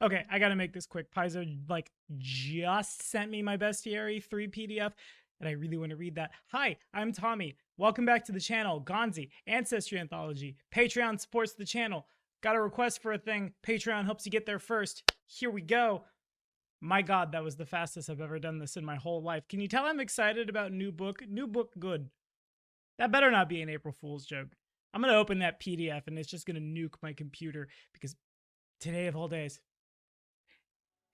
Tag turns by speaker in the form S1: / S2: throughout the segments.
S1: Okay, I gotta make this quick. Paizo, just sent me my Bestiary 3 PDF, and I really want to read that. Hi, I'm Tommy. Welcome back to the channel. Ganzi, Ancestry Anthology. Patreon supports the channel. Got a request for a thing. Patreon helps you get there first. Here we go. My God, that was the fastest I've ever done this in my whole life. Can you tell I'm excited about new book? New book good. That better not be an April Fool's joke. I'm gonna open that PDF and it's just gonna nuke my computer because today of all days.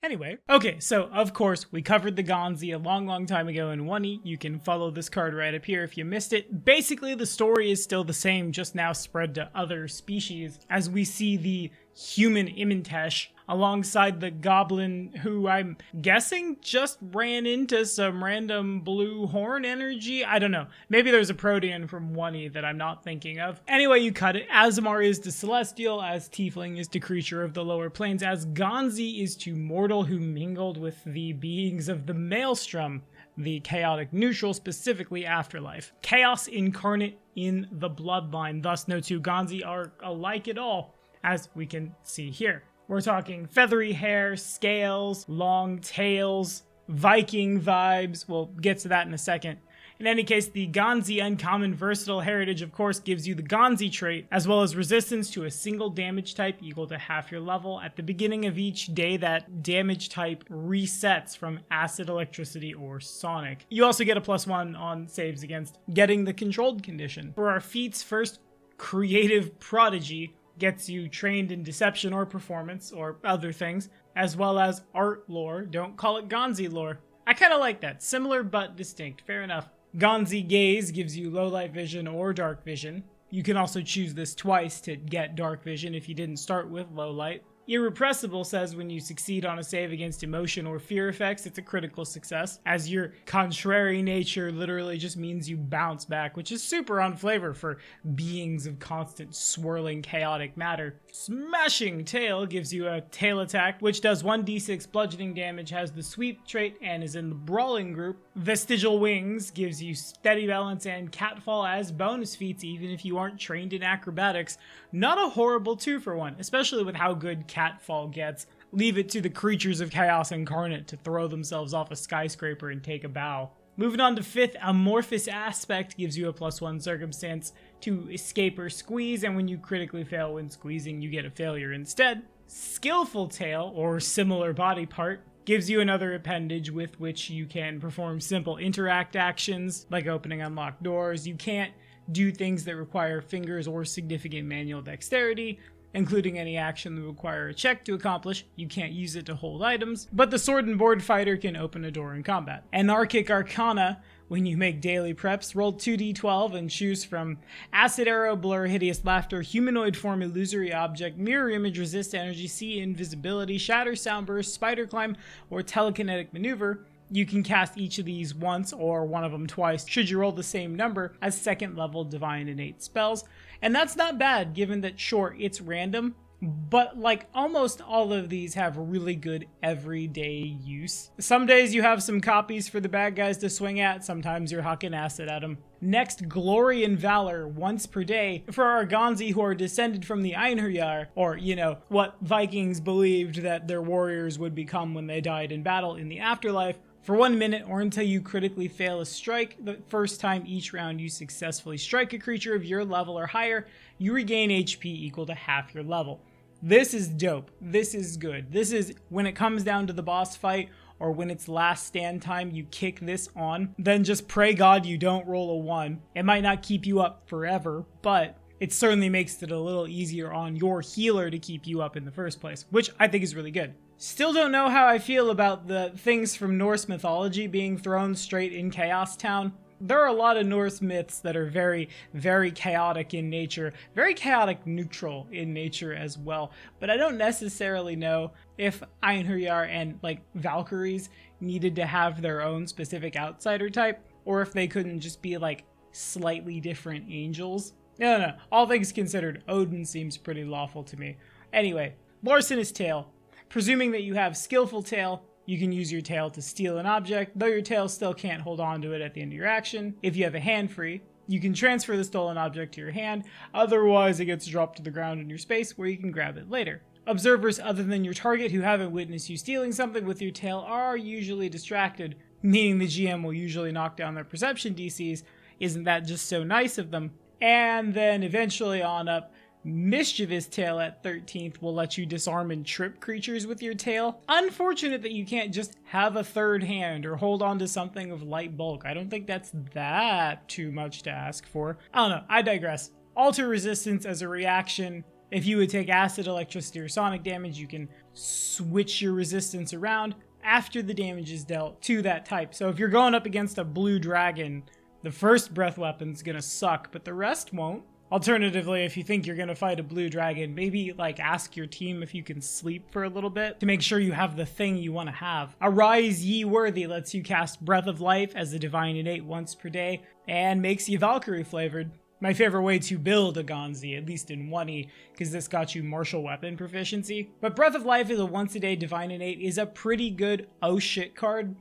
S1: Anyway, okay, so of course we covered the Ganzi a long time ago in 1E. You can follow this card right up here if you missed it. Basically, the story is still the same, just now spread to other species, as we see the human Imintesh alongside the goblin who I'm guessing just ran into some random blue horn energy. I don't know. Maybe there's a protean from 1E that I'm not thinking of. Anyway, you cut it. Asmar is to celestial, as Tiefling is to creature of the lower planes, as Ganzi is to mortal who mingled with the beings of the Maelstrom, the chaotic neutral, specifically afterlife. Chaos incarnate in the bloodline, thus no two Ganzi are alike at all, as we can see here. We're talking feathery hair, scales, long tails, Viking vibes. We'll get to that in a second. In any case, the Ganzi Uncommon Versatile Heritage, of course, gives you the Ganzi trait, as well as resistance to a single damage type equal to half your level. At the beginning of each day, that damage type resets from acid, electricity, or sonic. You also get a +1 on saves against getting the controlled condition. For our feats, first, Creative Prodigy gets you trained in deception or performance, or other things, as well as art lore. Don't call it Ganzi lore. I kind of like that. Similar but distinct. Fair enough. Ganzi Gaze gives you low light vision or dark vision. You can also choose this twice to get dark vision if you didn't start with low light. Irrepressible says when you succeed on a save against emotion or fear effects, it's a critical success, as your contrary nature literally just means you bounce back, which is super on flavor for beings of constant swirling chaotic matter. Smashing Tail gives you a tail attack, which does 1d6 bludgeoning damage, has the sweep trait, and is in the brawling group. Vestigial Wings gives you steady balance and catfall as bonus feats, even if you aren't trained in acrobatics. Not a horrible 2-for-1, especially with how good catfall gets. Leave it to the creatures of Chaos Incarnate to throw themselves off a skyscraper and take a bow. Moving on to 5th, Amorphous Aspect gives you a +1 circumstance to escape or squeeze, and when you critically fail when squeezing, you get a failure instead. Skillful Tail, or similar body part, gives you another appendage with which you can perform simple interact actions, like opening unlocked doors. You can't do things that require fingers or significant manual dexterity, including any action that require a check to accomplish. You can't use it to hold items, but the sword and board fighter can open a door in combat. Anarchic Arcana, when you make daily preps, roll 2d12 and choose from Acid Arrow, Blur, Hideous Laughter, Humanoid Form, Illusory Object, Mirror Image, Resist Energy, See Invisibility, Shatter, Soundburst, Spider Climb, or Telekinetic Maneuver. You can cast each of these once or one of them twice should you roll the same number as 2nd level Divine Innate spells. And that's not bad, given that, sure, it's random, but like almost all of these have really good everyday use. Some days you have some copies for the bad guys to swing at, sometimes you're hucking acid at them. Next, Glory and Valor, once per day, for our Ganzi who are descended from the Einherjar, or, you know, what Vikings believed that their warriors would become when they died in battle in the afterlife. For 1 minute or until you critically fail a strike, the first time each round you successfully strike a creature of your level or higher, you regain HP equal to half your level. This is dope. This is good. This is when it comes down to the boss fight or when it's last stand time, you kick this on, then just pray God you don't roll a 1. It might not keep you up forever, but it certainly makes it a little easier on your healer to keep you up in the first place, which I think is really good. Still don't know how I feel about the things from Norse mythology being thrown straight in Chaos Town. There are a lot of Norse myths that are very, very chaotic in nature, very chaotic neutral in nature as well, but I don't necessarily know if Einherjar and, like, Valkyries needed to have their own specific outsider type, or if they couldn't just be, like, slightly different angels. No. All things considered, Odin seems pretty lawful to me. Anyway, Larcenous Tail. Presuming that you have Skillful Tail, you can use your tail to steal an object, though your tail still can't hold on to it at the end of your action. If you have a hand free, you can transfer the stolen object to your hand, otherwise it gets dropped to the ground in your space where you can grab it later. Observers other than your target who haven't witnessed you stealing something with your tail are usually distracted, meaning the GM will usually knock down their perception DCs. Isn't that just so nice of them? And then eventually on up, Mischievous Tail at 13th will let you disarm and trip creatures with your tail. Unfortunate that you can't just have a third hand or hold on to something of light bulk. I don't think that's that too much to ask for. I don't know, I digress. Alter resistance as a reaction. If you would take acid, electricity, or sonic damage, you can switch your resistance around after the damage is dealt to that type. So if you're going up against a blue dragon, the first breath weapon's gonna suck, but the rest won't. Alternatively, if you think you're gonna fight a blue dragon, maybe like ask your team if you can sleep for a little bit to make sure you have the thing you want to have. Arise Ye Worthy lets you cast Breath of Life as a Divine Innate once per day and makes you Valkyrie flavored. My favorite way to build a Ganzi, at least in 1E, because this got you martial weapon proficiency. But Breath of Life is a once a day Divine Innate is a pretty good oh shit card.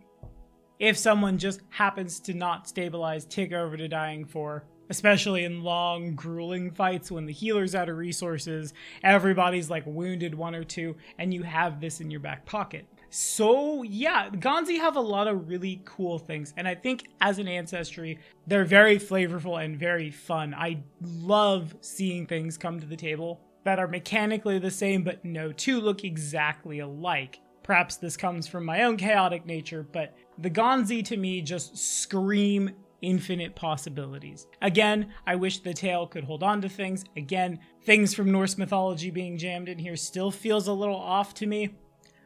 S1: If someone just happens to not stabilize, tick over to dying 4. Especially in long, grueling fights when the healer's out of resources, everybody's like wounded 1 or 2, and you have this in your back pocket. So yeah, Ganzi have a lot of really cool things, and I think as an Ancestry, they're very flavorful and very fun. I love seeing things come to the table that are mechanically the same, but no two look exactly alike. Perhaps this comes from my own chaotic nature, but the Ganzi to me just scream infinite possibilities. Again, I wish the tail could hold on to things. Again, things from Norse mythology being jammed in here still feels a little off to me,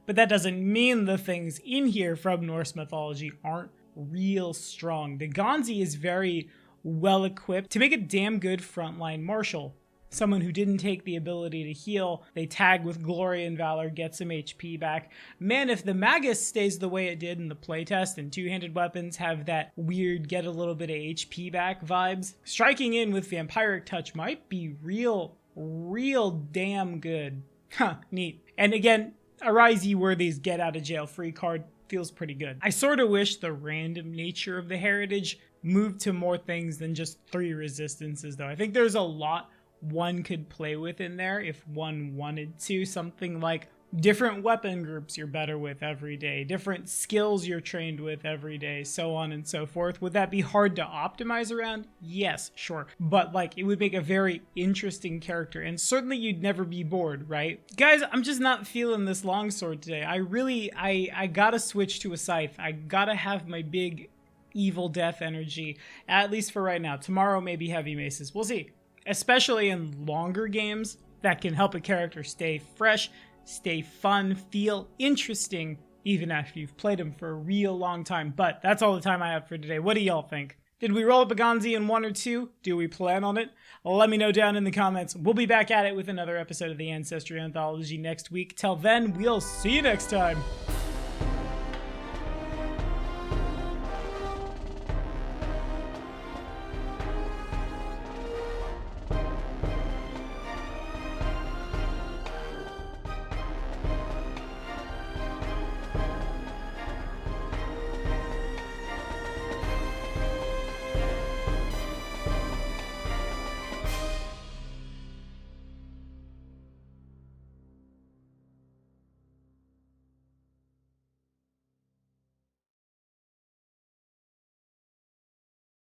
S1: but that doesn't mean the things in here from Norse mythology aren't real strong. The Ganzi is very well equipped to make a damn good frontline marshal. Someone who didn't take the ability to heal, they tag with Glory and Valor, get some HP back. Man, if the Magus stays the way it did in the playtest and two-handed weapons have that weird get a little bit of HP back vibes, striking in with Vampiric Touch might be real damn good. Huh, neat. And again, Arise Ye Worthy's get out of jail free card feels pretty good. I sort of wish the random nature of the heritage moved to more things than just 3 resistances though. I think there's a lot one could play with in there if one wanted to. Something like different weapon groups you're better with every day, different skills you're trained with every day, so on and so forth. Would that be hard to optimize around? Yes, sure. But like, it would make a very interesting character, and certainly you'd never be bored, right? Guys, I'm just not feeling this longsword today. I gotta switch to a scythe. I gotta have my big evil death energy, at least for right now. Tomorrow maybe heavy maces, we'll see. Especially in longer games, that can help a character stay fresh, stay fun, feel interesting, even after you've played them for a real long time. But that's all the time I have for today. What do y'all think? Did we roll up a Ganzi in 1 or 2? Do we plan on it? Let me know down in the comments. We'll be back at it with another episode of the Ancestry Anthology next week. Till then, we'll see you next time.